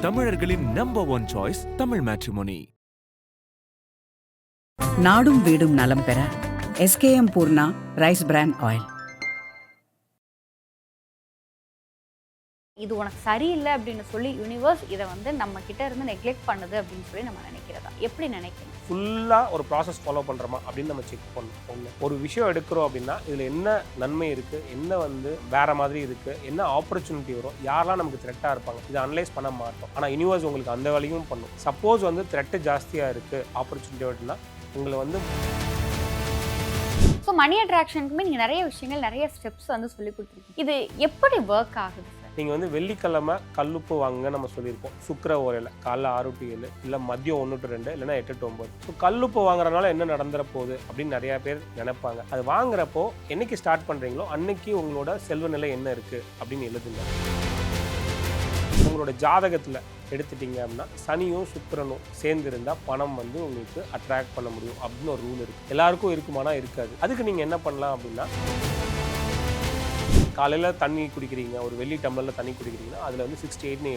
தமிழர்களின் number one choice Tamil matrimony. நாடும் வீடும் நலம் பெற SKM Poorna rice brand oil. இது உனக்கு சரியில்லை அப்படின்னு சொல்லி யூனிவர்ஸ் இதை வந்து நம்ம கிட்ட இருந்து நெக்லெக்ட் பண்ணுது அப்படின்னு சொல்லி நம்ம நினைக்கிறதா? எப்படி நினைக்கணும்? ஃபுல்லாக ஒரு ப்ராசஸ் ஃபாலோ பண்ணுறோமா அப்படின்னு நம்ம செக் பண்ணணும். ஒன்று, ஒரு விஷயம் எடுக்கிறோம் அப்படின்னா இதில் என்ன நன்மை இருக்குது, என்ன வந்து வேறு மாதிரி இருக்குது, என்ன ஆப்பர்ச்சுனிட்டி வரும், யாரெல்லாம் நமக்கு த்ரெட்டாக இருப்பாங்க, இதை அனலைஸ் பண்ண மாட்டோம். ஆனால் யூனிவர்ஸ் உங்களுக்கு அந்த வேலையும் பண்ணும். சப்போஸ் வந்து த்ரெட்டு ஜாஸ்தியாக இருக்குது ஆப்பர்ச்சுனிட்டி அப்படின்னா உங்களை வந்து ஸோ மணி அட்ராக்ஷனுக்குமே நீங்கள் நிறைய விஷயங்கள் நிறைய ஸ்டெப்ஸ் வந்து சொல்லி கொடுத்துருக்கீங்க. இது எப்படி ஒர்க் ஆகுது சார்? நீங்கள் வந்து வெள்ளிக்கிழமை கல்லுப்பு வாங்க நம்ம சொல்லியிருப்போம். சுக்கிர ஓரையில் காலைல 6 to 7, இல்லை மதியம் 1 to 2, இல்லைனா 8 to 9. ஸோ கல்லுப்பு வாங்குறதுனால என்ன நடந்துற போகுது அப்படின்னு நிறையா பேர் நினைப்பாங்க. அது வாங்குறப்போ என்னைக்கு ஸ்டார்ட் பண்ணுறீங்களோ அன்னைக்கு உங்களோட செல்வ நிலை என்ன இருக்குது அப்படின்னு எழுதுங்க. உங்களோட ஜாதகத்தில் எடுத்துட்டீங்க அப்படின்னா சனியும் சுக்கிரனும் சேர்ந்து இருந்தால் பணம் வந்து உங்களுக்கு அட்ராக்ட் பண்ண முடியும் அப்படின்னு ஒரு ரூல் இருக்குது. எல்லாருக்கும் இருக்குமானா இருக்காது. அதுக்கு நீங்கள் என்ன பண்ணலாம் அப்படின்னா, காலையில் தண்ணி குடிக்கிறீங்க, ஒரு வெள்ளி டம்ளரில் தண்ணி குடிக்கிறீங்கன்னா அதில் வந்து 68ன்னு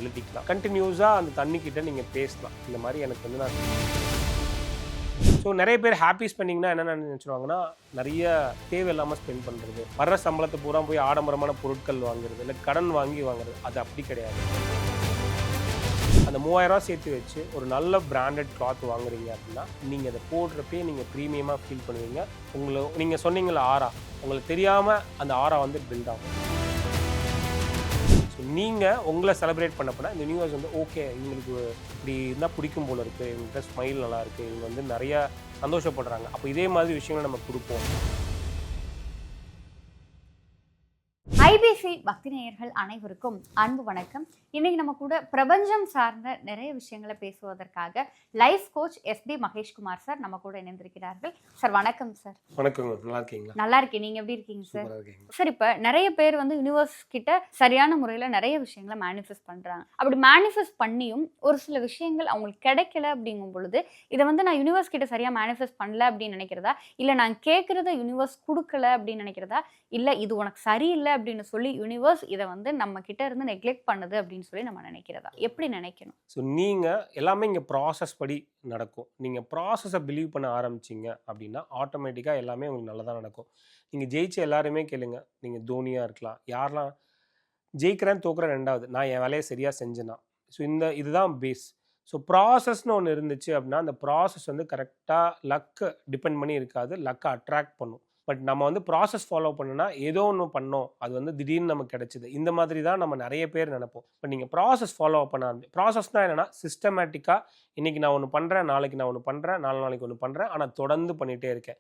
எழுதிக்கலாம். கண்டினியூஸாக அந்த தண்ணிக்கிட்ட நீங்கள் பேசலாம். இந்த மாதிரி எனக்கு வந்து நான் ஸோ நிறைய பேர் ஹாப்பி ஸ்பெண்டிங்னா என்ன நினச்சிருவாங்கன்னா, நிறைய தேவையில்லாமல் ஸ்பெண்ட் பண்ணுறது, வர்ற சம்பளத்தை பூரா போய் ஆடம்பரமான பொருட்கள் வாங்குறது, இல்லை கடன் வாங்குறது. அது அப்படி கிடையாது. அந்த 3000 சேர்த்து வச்சு ஒரு நல்ல பிராண்டட் கிளாத் வாங்குறீங்க அப்படின்னா நீங்கள் அதை போடுறப்பே நீங்கள் ப்ரீமியமாக ஃபீல் பண்ணுவீங்க. நீங்கள் சொன்னீங்களா ஆரா, உங்களுக்கு தெரியாமல் அந்த ஆரா வந்து பில்ட் ஆகும். ஸோ நீங்கள் உங்களை செலிப்ரேட் பண்ண போனால் இந்த யூனிவர்ஸ் வந்து ஓகே, இவங்களுக்கு இப்படி இருந்தால் பிடிக்கும் போல இருக்குது, இவங்ககிட்ட ஸ்மைல் நல்லா இருக்குது, இவங்க வந்து நிறையா சந்தோஷப்படுறாங்க, அப்போ இதே மாதிரி விஷயங்களை நம்ம கொடுப்போம். ஐபிசி பக்தி நேயர்கள் அனைவருக்கும் அன்பு வணக்கம். இன்னைக்கு நம்ம கூட பிரபஞ்சம் சார்ந்த நிறைய விஷயங்களை பேசுவதற்காக life coach SD Maheshkumar sir நம்ம கூட இணைந்திருக்கிறார்கள். சார் வணக்கம் சார். வணக்கங்க, நல்லா இருக்கீங்களா? நல்லா இருக்கேன், நீங்க எப்படி இருக்கீங்க சார்? சார், இப்ப நிறைய பேர் வந்து யூனிவர்ஸ் கிட்ட சரியான முறையில நிறைய விஷயங்களை மேனிஃபெஸ்ட் பண்றாங்க. அப்படி மேனிஃபெஸ்ட் பண்ணியும் ஒரு சில விஷயங்கள் அவங்களுக்கு கிடைக்கல அப்படிங்கும் பொழுது இதை வந்து நான் யூனிவர்ஸ் கிட்ட சரியா மேனிஃபெஸ்ட் பண்ணல அப்படின்னு நினைக்கிறதா, இல்ல நான் கேட்கறத யூனிவர்ஸ் கொடுக்கல அப்படின்னு நினைக்கிறதா, இல்ல இது உனக்கு சரியில்லை அப்படின்னு சொல்லி யூனிவர்ஸ் இதை வந்து நம்ம கிட்ட இருந்து நெக்லெக்ட் பண்ணுது அப்படின்னு சொல்லி நம்ம நினைக்கிறதா? எப்படி நினைக்கணும்? ஸோ நீங்கள் எல்லாமே இங்கே ப்ராசஸ் படி நடக்கும். நீங்கள் ப்ராசஸை பிலீவ் பண்ண ஆரம்பிச்சிங்க அப்படின்னா ஆட்டோமேட்டிக்காக எல்லாமே உங்களுக்கு நல்லதாக நடக்கும். நீங்கள் ஜெயிச்ச எல்லாருமே கேளுங்க, நீங்கள் தோனியாக இருக்கலாம், யாரெல்லாம் ஜெயிக்கிறேன்னு தோக்குறேன் ரெண்டாவது, நான் என் வேலையை சரியாக செஞ்சேன்னா. ஸோ இதுதான் பேஸ். ஸோ ப்ராசஸ்னு ஒன்று இருந்துச்சு அப்படின்னா அந்த ப்ராசஸ் வந்து கரெக்டாக லக்கு டிபெண்ட் பண்ணி இருக்காது, லக்கை அட்ராக்ட் பண்ணும். பட் நம்ம வந்து ப்ராசஸ் ஃபாலோ பண்ணுனா ஏதோ ஒன்று பண்ணோம், அது வந்து திடீர்னு நமக்கு கிடைச்சிது, இந்த மாதிரி தான் நம்ம நிறைய பேர் நினைப்போம். பட் நீங்கள் ப்ராசஸ் ஃபாலோ பண்ண ப்ராசஸ்னால் என்னென்னா சிஸ்டமேட்டிக்காக இன்றைக்கி நான் ஒன்று பண்ணுறேன், நாளைக்கு நான் ஒன்று பண்ணுறேன், நாளைக்கு ஒன்று பண்ணுறேன், ஆனால் தொடர்ந்து பண்ணிகிட்டே இருக்கேன்.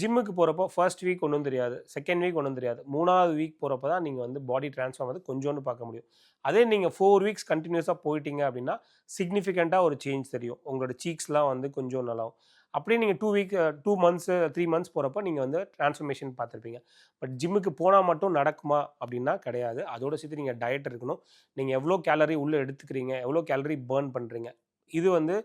ஜிம்முக்கு போகிறப்போ ஃபர்ஸ்ட் வீக் ஒன்றும் தெரியாது, செகண்ட் வீக் ஒன்றும் தெரியாது, 3வது வீக் போகிறப்ப தான் நீங்கள் வந்து பாடி ட்ரான்ஸ்ஃபார்ம் வந்து கொஞ்சோன்னு பார்க்க முடியும். அதே நீங்கள் 4 வீக்ஸ் கண்டினியூஸாக போயிட்டீங்க அப்படின்னா சிக்னிஃபிகண்ட்டாக ஒரு சேஞ்ச் தெரியும். உங்களோட சீக்ஸ்லாம் வந்து கொஞ்சம் நல்லாவும். அப்படியே நீங்கள் 2 months 3 months போகிறப்ப நீங்கள் வந்து ட்ரான்ஸ்ஃபர்மேஷன் பார்த்துருப்பீங்க. பட் ஜிம்முக்கு போனால் மட்டும் நடக்குமா அப்படின்னா கிடையாது. அதோடு சேர்த்து நீங்கள் டயட் இருக்கணும். நீங்கள் எவ்வளோ கேலரி உள்ளே எடுத்துக்கிறீங்க, எவ்வளோ கேலரி பேர்ன் பண்ணுறீங்க, இது வந்து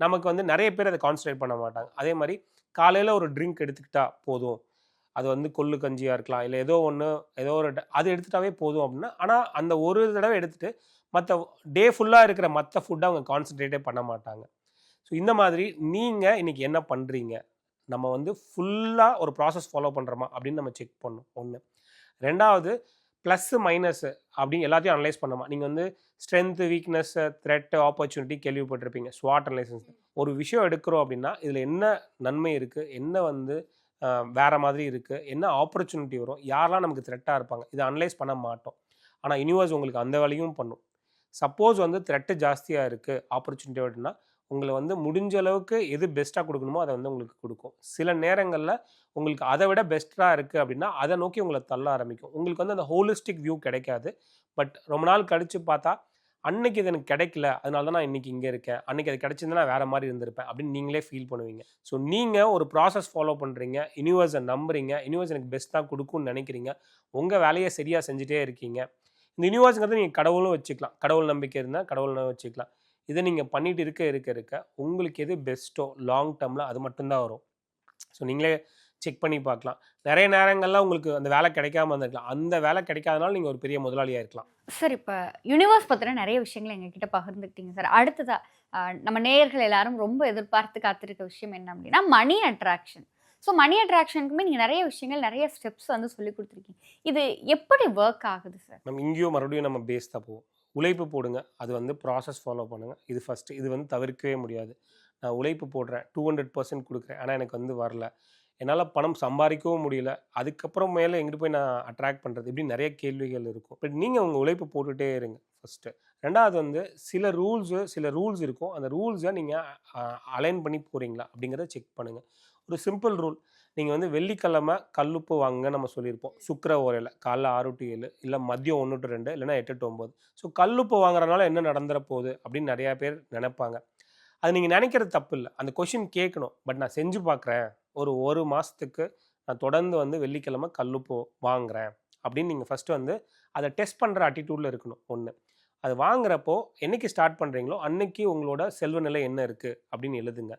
நமக்கு வந்து நிறைய பேர் அதை கான்சன்ட்ரேட் பண்ண மாட்டாங்க. அதே மாதிரி காலையில் ஒரு ட்ரிங்க் எடுத்துக்கிட்டால் போதும், அது வந்து கொள்ளு கஞ்சியாக இருக்கலாம், இல்லை ஏதோ ஒரு அது எடுத்துட்டாவே போதும் அப்படின்னா, ஆனால் அந்த ஒரு தடவை எடுத்துகிட்டு மற்ற டே ஃபுல்லாக இருக்கிற மற்ற ஃபுட்டை அவங்க கான்சன்ட்ரேட்டே பண்ண மாட்டாங்க. ஸோ இந்த மாதிரி நீங்கள் இன்றைக்கி என்ன பண்ணுறீங்க, நம்ம வந்து ஃபுல்லாக ஒரு ப்ராசஸ் ஃபாலோ பண்ணுறோமா அப்படின்னு நம்ம செக் பண்ணணும். ஒன்று. ரெண்டாவது, ப்ளஸ்ஸு மைனஸு அப்படின்னு எல்லாத்தையும் அனலைஸ் பண்ணோமா. நீங்கள் வந்து ஸ்ட்ரென்த்து, வீக்னஸ்ஸு, த்ரெட்டு, ஆப்பர்ச்சுனிட்டி கேள்விப்பட்டிருப்பீங்க, ஸ்வாட் அனலைசன்ஸ். ஒரு விஷயம் எடுக்கிறோம் அப்படின்னா இதில் என்ன நன்மை இருக்குது, என்ன வந்து வேறு மாதிரி இருக்குது, என்ன ஆப்பர்ச்சுனிட்டி வரும், யாரெல்லாம் நமக்கு த்ரெட்டாக இருப்பாங்க, இதை அனலைஸ் பண்ண மாட்டோம். ஆனால் யூனிவர்ஸ் உங்களுக்கு அந்த வேலையும் பண்ணும். சப்போஸ் வந்து த்ரெட்டு ஜாஸ்தியாக இருக்குது ஆப்பர்ச்சுனிட்டி அப்படின்னா உங்களை வந்து முடிஞ்ச அளவுக்கு எது பெஸ்ட்டாக கொடுக்கணுமோ அதை வந்து உங்களுக்கு கொடுக்கும். சில நேரங்களில் உங்களுக்கு அதை விட பெஸ்ட்டாக இருக்குது அப்படின்னா அதை நோக்கி உங்களை தள்ள ஆரம்பிக்கும். உங்களுக்கு வந்து அந்த ஹோலிஸ்டிக் வியூ கிடைக்காது. பட் ரொம்ப நாள் கழித்து பார்த்தா அன்னைக்கு இது எனக்கு கிடைக்கல, அதனால தான் நான் இன்றைக்கி இங்கே இருக்கேன், அன்றைக்கி அது கிடைச்சிருந்தா நான் வேறு மாதிரி இருந்திருப்பேன் அப்படின்னு நீங்களே ஃபீல் பண்ணுவீங்க. ஸோ நீங்கள் ஒரு ப்ராசஸ் ஃபாலோ பண்ணுறீங்க, யூனிவர்ஸை நம்புறீங்க, யூனிவர்ஸ் எனக்கு பெஸ்ட்டாக கொடுக்கும்னு நினைக்கிறீங்க, உங்கள் வேலையை சரியாக செஞ்சுட்டே இருக்கீங்க. இந்த யூனிவர்ஸுங்கிறது நீங்கள் கடவுளும் வச்சுக்கலாம், கடவுள் நம்பிக்கை இருந்தால் கடவுள்னு வச்சுக்கலாம். இதை நீங்கள் பண்ணிட்டு இருக்க உங்களுக்கு எது பெஸ்ட்டோ லாங் டேர்மில் அது மட்டும்தான் வரும். ஸோ நீங்களே செக் பண்ணி பார்க்கலாம். நிறைய நேரங்கள்ல உங்களுக்கு அந்த வேலை கிடைக்காம இருந்திருக்கலாம். அந்த வேலை கிடைக்காதனால நீங்கள் ஒரு பெரிய முதலாளியாக இருக்கலாம். சார் இப்போ யூனிவர்ஸ் பற்றின நிறைய விஷயங்கள் எங்ககிட்ட பகிர்ந்துக்கிட்டீங்க சார். அடுத்ததா நம்ம நேயர்கள் எல்லாரும் ரொம்ப எதிர்பார்த்து காத்திருக்க விஷயம் என்ன அப்படின்னா மணி அட்ராக்ஷன். ஸோ மணி அட்ராக்ஷனுக்குமே நீங்கள் நிறைய விஷயங்கள் நிறைய ஸ்டெப்ஸ் வந்து சொல்லி கொடுத்துருக்கீங்க. இது எப்படி ஒர்க் ஆகுது சார்? நம்ம இங்கேயும் மறுபடியும் நம்ம பேஸ் தான் போவோம். உழைப்பு போடுங்க, அது வந்து ப்ராசஸ் ஃபாலோ பண்ணுங்கள். இது ஃபஸ்ட்டு, இது வந்து தவிர்க்கவே முடியாது. நான் உழைப்பு போடுறேன், 200% கொடுக்குறேன், ஆனால் எனக்கு வந்து வரல, என்னால் பணம் சம்பாதிக்கவும் முடியல, அதுக்கப்புறம் மேலே எங்கிட்டு போய் நான் அட்ராக்ட் பண்ணுறது, இப்படி நிறைய கேள்விகள் இருக்கும். பட் நீங்கள் உங்கள் உழைப்பு போட்டுகிட்டே இருங்க ஃபஸ்ட்டு. ரெண்டாவது வந்து சில ரூல்ஸ் இருக்கும். அந்த ரூல்ஸை நீங்கள் அலைன் பண்ணி போகிறீங்களா அப்படிங்கிறத செக் பண்ணுங்கள். ஒரு சிம்பிள் ரூல், நீங்கள் வந்து வெள்ளிக்கிழமை கல்லுப்பு வாங்க நம்ம சொல்லியிருப்போம். சுக்கிர ஓரையில் காலைல 6 to 7, இல்லை மதியம் 1 to 2, இல்லைனா 8 to 9. ஸோ கல்லுப்பு வாங்குறதுனால என்ன நடந்துற போகுது அப்படின்னு நிறையா பேர் நினைப்பாங்க. அது நீங்கள் நினைக்கிறது தப்பு இல்லை, அந்த கொஷின் கேட்கணும். பட் நான் செஞ்சு பார்க்குறேன், ஒரு மாதத்துக்கு நான் தொடர்ந்து வந்து வெள்ளிக்கிழமை கல்லுப்பு வாங்குகிறேன் அப்படின்னு நீங்கள் ஃபஸ்ட்டு வந்து அதை டெஸ்ட் பண்ணுற அட்டிடியூடில் இருக்கணும். ஒன்று, அது வாங்குறப்போ என்றைக்கு ஸ்டார்ட் பண்ணுறீங்களோ அன்னைக்கு உங்களோட செல்வ நிலை என்ன இருக்குது அப்படின்னு எழுதுங்க.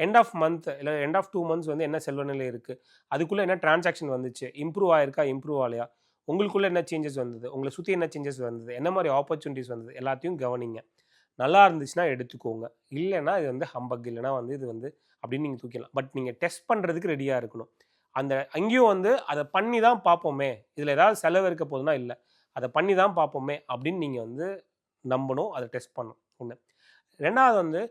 எண்ட் ஆஃப் மந்த் இல்லை எண்ட் ஆஃப் 2 months வந்து என்ன செல்வ நிலை இருக்குது, அதுக்குள்ளே என்ன டிரான்சாக்ஷன் வந்துச்சு, இம்ப்ரூவ் ஆயிருக்கா இம்ப்ரூவ் ஆகலையா, உங்களுக்குள்ளே என்ன சேஞ்சஸ் வந்தது, உங்களை சுற்றி என்ன சேஞ்சஸ் வந்தது, என்ன மாதிரி ஆப்பர்ச்சுனிட்டிஸ் வந்தது, எல்லாத்தையும் கவனிங்க. நல்லா இருந்துச்சுன்னா எடுத்துக்கோங்க, இல்லைன்னா இது வந்து ஹம்பக், இல்லைனா வந்து இது வந்து அப்படின்னு நீங்கள் தூக்கிடலாம். பட் நீங்கள் டெஸ்ட் பண்ணுறதுக்கு ரெடியாக இருக்கணும். அந்த அங்கேயும் வந்து அதை பண்ணி தான் பார்ப்போமே, இதில் ஏதாவது செலவு இருக்க போதுன்னா இல்லை, அதை பண்ணி தான் பார்ப்போமே அப்படின்னு நீங்கள் வந்து நம்பணும், அதை டெஸ்ட் பண்ணணும். ஒன்று. ரெண்டாவது வந்து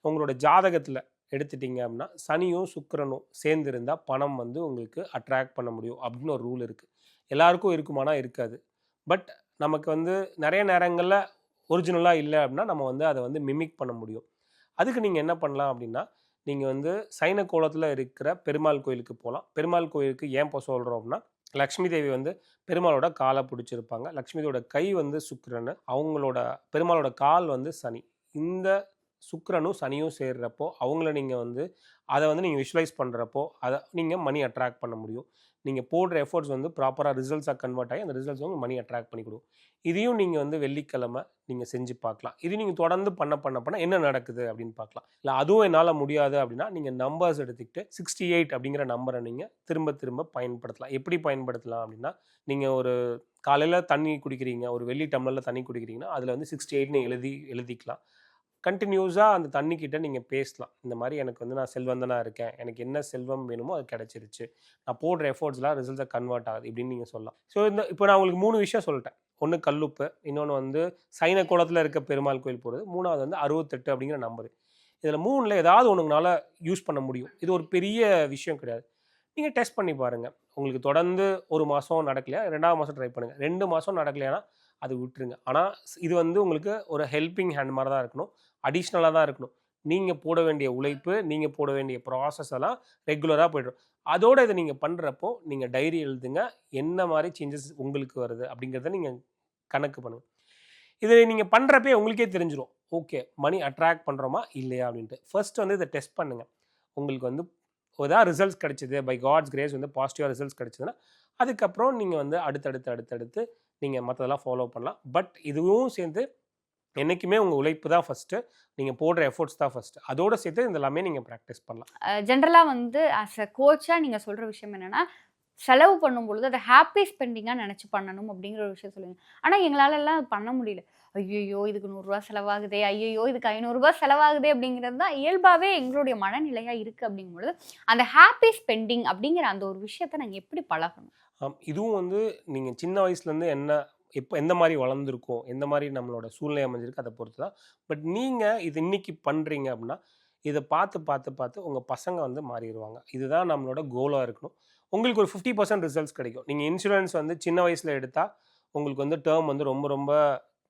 உங்களோட ஜாதகத்தில் எடுத்துட்டிங்க அப்படின்னா சனியும் சுக்கிரனும் சேர்ந்து இருந்தால் பணம் வந்து உங்களுக்கு அட்ராக்ட் பண்ண முடியும் அப்படின்னு ஒரு ரூல் இருக்குது. எல்லாருக்கும் இருக்குமானா இருக்காது. பட் நமக்கு வந்து நிறைய நேரங்களில் ஒரிஜினலாக இல்லை அப்படின்னா நம்ம வந்து அதை வந்து மிமிக் பண்ண முடியும். அதுக்கு நீங்கள் என்ன பண்ணலாம் அப்படின்னா, நீங்கள் வந்து சைன கோலத்தில் இருக்கிற பெருமாள் கோயிலுக்கு போகலாம். பெருமாள் கோயிலுக்கு ஏன் இப்போ சொல்கிறோம் அப்படின்னா, லக்ஷ்மி தேவி வந்து பெருமாளோட காலை பிடிச்சிருப்பாங்க. லக்ஷ்மி தேவியோட கை வந்து சுக்கிரன், அவங்களோட பெருமாளோட கால் வந்து சனி. இந்த சுக்கிரனும் சனியும் சேர்றப்போ அவங்கள நீங்கள் வந்து அதை வந்து நீங்கள் விஷுவலைஸ் பண்ணுறப்போ அதை நீங்கள் மணி அட்ராக்ட் பண்ண முடியும். நீங்கள் போடுற எஃபர்ட்ஸ் வந்து ப்ராப்பராக ரிசல்ட்ஸாக கன்வெர்ட் ஆகி அந்த ரிசல்ட்ஸ் வந்து மணி அட்ராக்ட் பண்ணி கொடுக்கும். இதையும் நீங்கள் வந்து வெள்ளிக்கிழமை நீங்கள் செஞ்சு பார்க்கலாம். இது நீங்கள் தொடர்ந்து பண்ண என்ன நடக்குது அப்படின்னு பார்க்கலாம். இல்லை அதுவும் என்னால் முடியாது அப்படின்னா நீங்கள் நம்பர்ஸ் எடுத்துக்கிட்டு 68 அப்படிங்கிற நம்பரை நீங்கள் திரும்ப பயன்படுத்தலாம். எப்படி பயன்படுத்தலாம் அப்படின்னா, நீங்கள் ஒரு காலையில் தண்ணி குடிக்கிறீங்க, ஒரு வெள்ளி டம்ளரில் தண்ணி குடிக்கிறீங்கன்னா அதில் வந்து 68 எழுதிக்கலாம். கண்டினியூஸாக அந்த தண்ணிக்கிட்ட நீங்கள் பேசலாம். இந்த மாதிரி எனக்கு வந்து நான் செல்வந்தனாக இருக்கேன், எனக்கு என்ன செல்வம் வேணுமோ அது கிடச்சிருச்சு, நான் போடுற எஃபோர்ட்ஸ்லாம் ரிசல்ட்ஸை கன்வெர்ட் ஆகுது இப்படின்னு நீங்கள் சொல்லலாம். ஸோ இப்போ நான் உங்களுக்கு 3 விஷயம் சொல்லிட்டேன். ஒன்று கல்லுப்பு, இன்னொன்று வந்து சைன கோலத்தில் இருக்க பெருமாள் கோயில் போகிறது, மூணாவது வந்து 68 அப்படிங்கிற நம்பரு. இதில் 3ல் ஏதாவது ஒன்றுனால யூஸ் பண்ண முடியும். இது ஒரு பெரிய விஷயம் கிடையாது. நீங்கள் டெஸ்ட் பண்ணி பாருங்கள். உங்களுக்கு தொடர்ந்து 1 மாதம் நடக்கலையா, 2ஆவது மாதம் ட்ரை பண்ணுங்கள். 2 மாதம் நடக்கலையானா அது விட்டுருங்க. ஆனால் இது வந்து உங்களுக்கு ஒரு ஹெல்பிங் ஹேண்ட் மாதிரி தான் இருக்கணும், அடிஷ்னலாக தான் இருக்கணும். நீங்கள் போட வேண்டிய உழைப்பு, நீங்கள் போட வேண்டிய ப்ராசஸ் எல்லாம் ரெகுலராக போய்டும். அதோடு இதை நீங்கள் பண்ணுறப்போ நீங்கள் டைரி எழுதுங்க, என்ன மாதிரி சேஞ்சஸ் உங்களுக்கு வருது அப்படிங்கிறத நீங்கள் கணக்கு பண்ணுங்கள். இதை நீங்கள் பண்ணுறப்பே உங்களுக்கே தெரிஞ்சிடும், ஓகே மணி அட்ராக்ட் பண்ணுறோமா இல்லையா அப்படின்ட்டு. ஃபர்ஸ்ட் வந்து இதை டெஸ்ட் பண்ணுங்கள். உங்களுக்கு வந்து ஏதாவது ரிசல்ட்ஸ் கிடைச்சிது, பை காட்ஸ் கிரேஸ் வந்து பாசிட்டிவாக ரிசல்ட்ஸ் கிடைச்சதுன்னா அதுக்கப்புறம் நீங்கள் வந்து அடுத்தடுத்து நீங்கள் மற்றதெல்லாம் ஃபாலோ பண்ணலாம். பட் இதுவும் சேர்ந்து என்றைக்குமே உங்கள் உழைப்பு தான் ஃபஸ்ட்டு, நீங்கள் போடுற எஃபோர்ட்ஸ் தான் ஃபஸ்ட்டு, அதோடு சேர்த்து இந்த எல்லாமே நீங்கள் ப்ராக்டிஸ் பண்ணலாம். ஜென்ரலாக வந்து ஆஸ் அ கோச்சாக நீங்கள் சொல்கிற விஷயம் என்னென்னா, செலவு பண்ணும்பொழுது அதை ஹாப்பி ஸ்பெண்டிங்காக நினச்சி பண்ணணும் அப்படிங்கிற ஒரு விஷயம் சொல்லுங்கள். ஆனால் எங்களாலெல்லாம் பண்ண முடியல. ஐயோ இதுக்கு 100 ரூபா செலவாகுதே, ஐயோ இதுக்கு 500 ரூபா செலவாகுதே அப்படிங்கிறது தான் இயல்பாகவே எங்களுடைய மனநிலையாக இருக்குது. அப்படிங்கும்பொழுது அந்த ஹாப்பி ஸ்பெண்டிங் அப்படிங்கிற அந்த ஒரு விஷயத்தை நாங்கள் எப்படி பழகணும்? இதுவும் வந்து நீங்கள் சின்ன வயசுலேருந்து எந்த மாதிரி வளர்ந்துருக்கோம், எந்த மாதிரி நம்மளோட சூழ்நிலை அமைஞ்சிருக்கு அதை பொறுத்து தான். பட் நீங்கள் இது இன்னைக்கு பண்ணுறீங்க அப்படின்னா இதை பார்த்து உங்கள் பசங்க வந்து மாறிடுவாங்க. இதுதான் நம்மளோட கோலாக இருக்கணும். உங்களுக்கு ஒரு 50% ரிசல்ட்ஸ் கிடைக்கும். நீங்கள் இன்சூரன்ஸ் வந்து சின்ன வயசில் எடுத்தால் உங்களுக்கு வந்து டேர்ம் வந்து ரொம்ப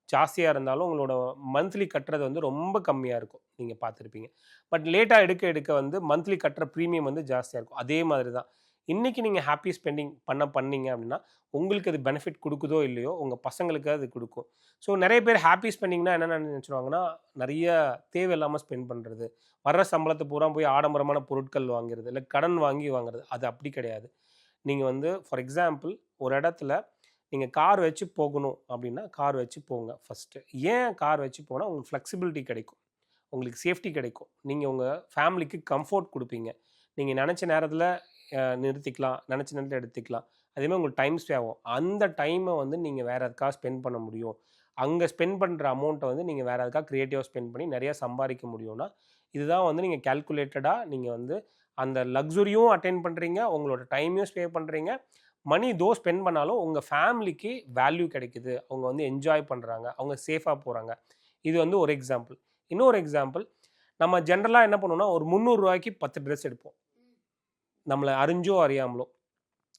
ஜாஸ்தியாக இருந்தாலும் உங்களோட மந்த்லி கட்டுறது வந்து ரொம்ப கம்மியாக இருக்கும், நீங்கள் பார்த்துருப்பீங்க. பட் லேட்டாக எடுக்க வந்து மந்த்லி கட்டுற ப்ரீமியம் வந்து ஜாஸ்தியாக இருக்கும். அதே மாதிரி தான் இன்றைக்கி நீங்கள் ஹாப்பி ஸ்பெண்டிங் பண்ணீங்க அப்படின்னா உங்களுக்கு அது பெனிஃபிட் கொடுக்குதோ இல்லையோ உங்கள் பசங்களுக்கு அது கொடுக்கும். ஸோ நிறைய பேர் ஹாப்பி ஸ்பெண்டிங்னா என்னென்ன நினச்சிடுவாங்கன்னா, நிறைய தேவையில்லாமல் ஸ்பெண்ட் பண்ணுறது, வர்ற சம்பளத்தை பூரா போய் ஆடம்பரமான பொருட்கள் வாங்குறது, இல்லை கடன் வாங்குறது. அது அப்படி கிடையாது. நீங்கள் வந்து ஃபார் எக்ஸாம்பிள் ஒரு இடத்துல நீங்கள் கார் வச்சு போகணும் அப்படின்னா கார் வச்சு போங்க ஃபஸ்ட்டு. ஏன் கார் வச்சு போனால் உங்களுக்கு ஃப்ளெக்சிபிலிட்டி கிடைக்கும், உங்களுக்கு சேஃப்டி கிடைக்கும், நீங்கள் உங்கள் ஃபேமிலிக்கு கம்ஃபர்ட் கொடுப்பீங்க. நீங்கள் நினச்ச நேரத்தில் நிறுத்திக்கலாம், நினச்ச நேரத்தில் எடுத்துக்கலாம். அதேமாதிரி உங்களுக்கு டைம் ஸ்பே ஆகும். அந்த டைமை வந்து நீங்கள் வேறு எதுக்காக ஸ்பெண்ட் பண்ண முடியும், அங்கே ஸ்பெண்ட் பண்ணுற அமௌண்ட்டை வந்து நீங்கள் வேறு எதுக்காக க்ரியேட்டிவாக ஸ்பெண்ட் பண்ணி நிறையா சம்பாதிக்க முடியும்னா, இதுதான் வந்து நீங்கள் கேல்குலேட்டடாக நீங்கள் வந்து அந்த லக்ஸுரியும் அட்டென்ட் பண்ணுறீங்க, உங்களோட டைமையும் ஸ்பே பண்ணுறீங்க, மணி ஸ்பெண்ட் பண்ணாலும் உங்கள் ஃபேமிலிக்கு வேல்யூ கிடைக்குது, அவங்க வந்து என்ஜாய் பண்ணுறாங்க, அவங்க சேஃபாக போகிறாங்க. இது வந்து ஒரு எக்ஸாம்பிள். இன்னொரு எக்ஸாம்பிள், நம்ம ஜென்ரலாக என்ன பண்ணுவோம்னா ஒரு 300 ரூபாய்க்கு 10 ட்ரெஸ் எடுப்போம். நம்மளை அறிஞ்சோ அறியாமலோ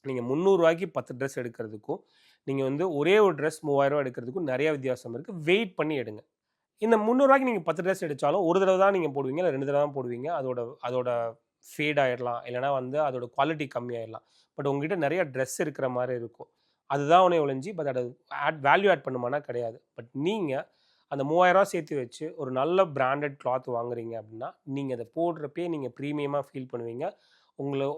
நீங்கள் 300 ரூபாய்க்கு 10 ட்ரெஸ் எடுக்கிறதுக்கும் நீங்கள் வந்து ஒரே ஒரு ட்ரெஸ் 3000 ரூபா எடுக்கிறதுக்கும் நிறைய வித்தியாசம் இருக்குது. வெயிட் பண்ணி எடுங்க. இந்த 300 ரூபாய்க்கு நீங்கள் 10 ட்ரெஸ் எடுத்தாலும் ஒரு தடவை தான் நீங்கள் போடுவீங்க, இல்லை 2 தடவை தான் போடுவீங்க. அதோட ஃபேட் ஆகிடலாம், இல்லைனா வந்து அதோட குவாலிட்டி கம்மியாகிடலாம். பட் உங்ககிட்ட நிறைய ட்ரெஸ் இருக்கிற மாதிரி இருக்கும். அதுதான் உடனே ஒழிஞ்சு, பட் அது வேல்யூ ஆட் பண்ணுமானா கிடையாது. பட் நீங்கள் அந்த 3000 ரூபா சேர்த்து வச்சு ஒரு நல்ல பிராண்டட் கிளாத் வாங்குறீங்க அப்படின்னா நீங்கள் அதை போடுறப்பே நீங்கள் ப்ரீமியமாக ஃபீல் பண்ணுவீங்க.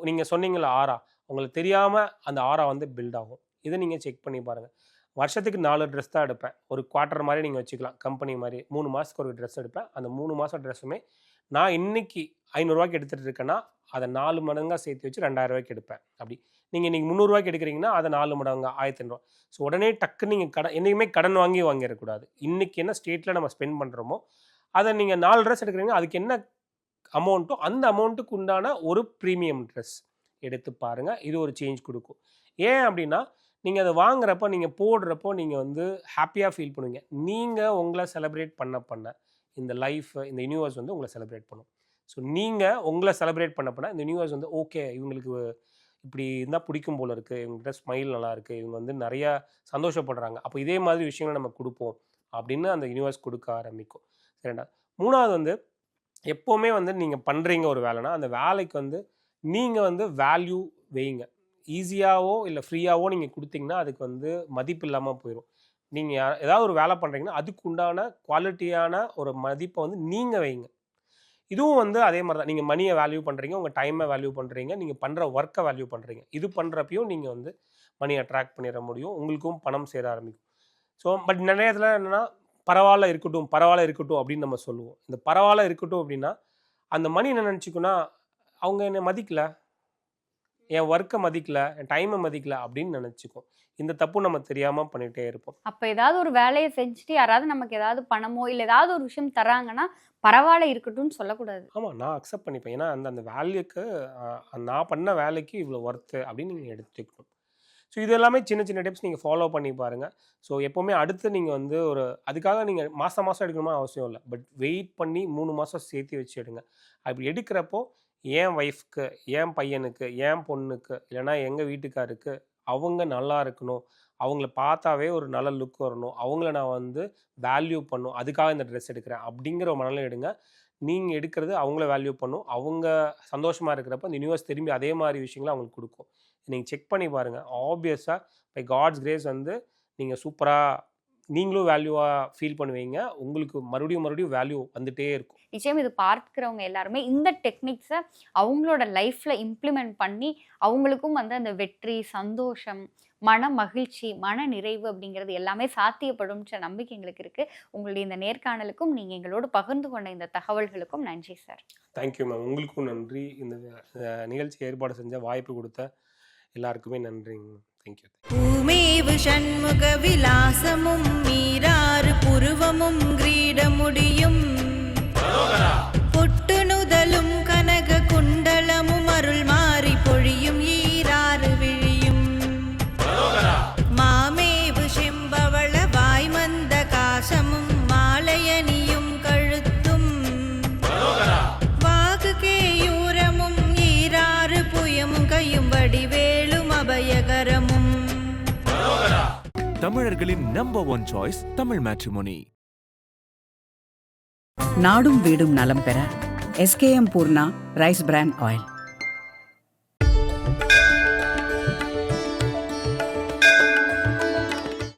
நீங்கள் சொன்னீங்களா ஆரா, உங்களுக்கு தெரியாமல் அந்த ஆரா வந்து பில்ட் ஆகும். இதை நீங்கள் செக் பண்ணி பாருங்கள். வருஷத்துக்கு 4 ட்ரெஸ் தான் எடுப்பேன், ஒரு குவார்ட்டர் மாதிரி நீங்கள் வச்சுக்கலாம், கம்பெனி மாதிரி 3 மாதத்துக்கு ஒரு ட்ரெஸ் எடுப்பேன். அந்த 3 மாதம் ட்ரெஸ்ஸுமே நான் இன்றைக்கி 500 ரூபாய்க்கு எடுத்துகிட்டு இருக்கேன்னா அதை 4 மடங்காக சேர்த்து வச்சு 2000 ரூபாய்க்கு எடுப்பேன். அப்படி நீங்கள் இன்றைக்கி 300 ரூபாய்க்கு எடுக்கிறீங்கன்னா அதை 4 மடங்காக 1500 ரூபா. ஸோ உடனே டக்குன்னு நீங்கள் என்றைக்குமே கடன் வாங்கிடக்கூடாது. இன்றைக்கி என்ன ஸ்டேட்டில் நம்ம ஸ்பெண்ட் பண்ணுறோமோ அதை நீங்கள் 4 ட்ரெஸ் எடுக்கிறீங்க, அதுக்கு என்ன அமௌண்ட்டோ அந்த அமௌண்ட்டுக்கு உண்டான ஒரு ப்ரீமியம் ட்ரெஸ் எடுத்து பாருங்கள். இது ஒரு சேஞ்ச் கொடுக்கும். ஏன் அப்படின்னா நீங்கள் அதை வாங்குறப்போ நீங்கள் போடுறப்போ நீங்கள் வந்து ஹாப்பியாக ஃபீல் பண்ணுவீங்க. நீங்கள் உங்களை செலிப்ரேட் பண்ண இந்த லைஃப், இந்த யூனிவர்ஸ் வந்து உங்களை செலிப்ரேட் பண்ணும். ஸோ நீங்கள் உங்களை செலிப்ரேட் பண்ண இந்த யூனிவர்ஸ் வந்து ஓகே, இவங்களுக்கு இப்படி இருந்தால் பிடிக்கும் போல இருக்குது, இவங்ககிட்ட ஸ்மைல் நல்லா இருக்குது, இவங்க வந்து நிறையா சந்தோஷப்படுறாங்க, அப்போ இதே மாதிரி விஷயங்களை நம்ம கொடுப்போம் அப்படின்னு அந்த யூனிவர்ஸ் கொடுக்க ஆரம்பிக்கும். சரிண்டா. 3வது வந்து எப்போவுமே வந்து நீங்கள் பண்ணுறீங்க ஒரு வேலைனா அந்த வேலைக்கு வந்து நீங்கள் வந்து வேல்யூ வைங்க. ஈஸியாகவோ இல்லை ஃப்ரீயாகவோ நீங்கள் கொடுத்தீங்கன்னா அதுக்கு வந்து மதிப்பு இல்லாமல் போயிடும். நீங்கள் ஏதாவது ஒரு வேலை பண்ணுறீங்கன்னா அதுக்கு உண்டான குவாலிட்டியான ஒரு மதிப்பை வந்து நீங்கள் வைங்க. இதுவும் வந்து அதே மாதிரி தான். நீங்கள் மணியை வேல்யூ பண்ணுறீங்க, உங்கள் டைமை வேல்யூ பண்ணுறீங்க, நீங்கள் பண்ணுற ஒர்க்கை வேல்யூ பண்ணுறீங்க. இது பண்ணுறப்பையும் நீங்கள் வந்து மணி அட்ராக்ட் பண்ணிட முடியும், உங்களுக்கும் பணம் சேர ஆரம்பிக்கும். ஸோ பட் நிறைய இதில் என்னென்னா பரவாயில்ல இருக்கட்டும் அப்படின்னு நம்ம சொல்லுவோம். இந்த பரவாயில்ல இருக்கட்டும் அப்படின்னா அந்த மணி என்ன நினச்சிக்குன்னா, அவங்க என்னை மதிக்கலை, என் ஒர்க்கை மதிக்கலை, என் டைமை மதிக்கலை அப்படின்னு நினச்சிக்கும். இந்த தப்பு நம்ம தெரியாமல் பண்ணிகிட்டே இருப்போம். அப்போ ஏதாவது ஒரு வேலையை செஞ்சுட்டு யாராவது நமக்கு ஏதாவது பணமோ இல்லை ஏதாவது ஒரு விஷயம் தராங்கன்னா பரவாயில்ல இருக்கட்டும்னு சொல்லக்கூடாது. ஆமாம், நான் அக்செப்ட் பண்ணிப்பேன். ஏன்னா அந்த வேலைக்கு நான் பண்ண வேலைக்கு இவ்வளோ ஒர்த்து அப்படின்னு நீங்கள் எடுத்துக்கணும். ஸோ இது எல்லாமே சின்ன சின்ன டிப்ஸ் நீங்கள் ஃபாலோ பண்ணி பாருங்கள். ஸோ எப்போவுமே அடுத்து நீங்கள் வந்து அதுக்காக நீங்கள் மாதம் எடுக்கணுமா அவசியம் இல்லை. பட் வெயிட் பண்ணி 3 மாதம் சேர்த்து வச்சு எடுங்க. அப்படி எடுக்கிறப்போ என் ஒய்ஃப்க்கு, என் பையனுக்கு, என் பொண்ணுக்கு, இல்லைனா எங்கள் வீட்டுக்காருக்கு அவங்க நல்லா இருக்கணும், அவங்கள பார்த்தாவே ஒரு நல்ல லுக் வரணும், அவங்கள நான் வந்து வேல்யூ பண்ணும், அதுக்காக இந்த ட்ரெஸ் எடுக்கிறேன் அப்படிங்கிற ஒரு மனநிலை எடுங்க. நீங்கள் எடுக்கிறது அவங்கள வேல்யூ பண்ணும். அவங்க சந்தோஷமாக இருக்கிறப்ப இந்த யூனிவர்ஸ் திரும்பி அதே மாதிரி விஷயங்களை அவங்களுக்கு கொடுக்கும். நீங்கள் செக் பண்ணி பாருங்கள். ஆப்வியஸாக பை காட்ஸ் கிரேஸ் வந்து நீங்கள் சூப்பராக நீங்களும் வேல்யூவாக ஃபீல் பண்ணுவீங்க. உங்களுக்கு மறுபடியும் வேல்யூ வந்துகிட்டே இருக்கும். நிச்சயம் இது பார்க்கிறவங்க எல்லாருமே இந்த டெக்னிக்ஸை அவங்களோட லைஃப்பில் இம்ப்ளிமெண்ட் பண்ணி அவங்களுக்கும் வந்து அந்த வெற்றி, சந்தோஷம், மன மகிழ்ச்சி, மன நிறைவு அப்படிங்கிறது எல்லாமே சாத்தியப்படும்ன்ற நம்பிக்கை எங்களுக்கு இருக்குது. உங்களுடைய இந்த நேர்காணலுக்கும் நீங்கள் எங்களோடு பகிர்ந்து கொண்ட இந்த தகவல்களுக்கும் நன்றி சார். Thank you ma'am. உங்களுக்கும் நன்றி. இந்த நிகழ்ச்சி ஏற்பாடு செஞ்ச வாய்ப்பு கொடுத்த எல்லாருக்குமே நன்றிங்க. தேங்க்யூ. பூமேவு ஷண்முக விலாசமும் மீராறு புருவமும் கிரீடமுடியும் பொட்டுணுதலும் கனக குண்டலமும் அருள் மாறி பொழியும் ஈராறு விழியும் மாமேவு செம்பவள வாய்மந்த காசமும் மாலையணியும் கழுத்தும் வாகு கேயூரமும் ஈராறு புயமும் கையும் வடிவேலும் அபயகரமும். தமிழர்களின் நம்பர் 1 சாய்ஸ் தமிழ் மேட்ரிமோனி. நாடும் வீடும் நலம் பெற SKM Poorna rice bran oil.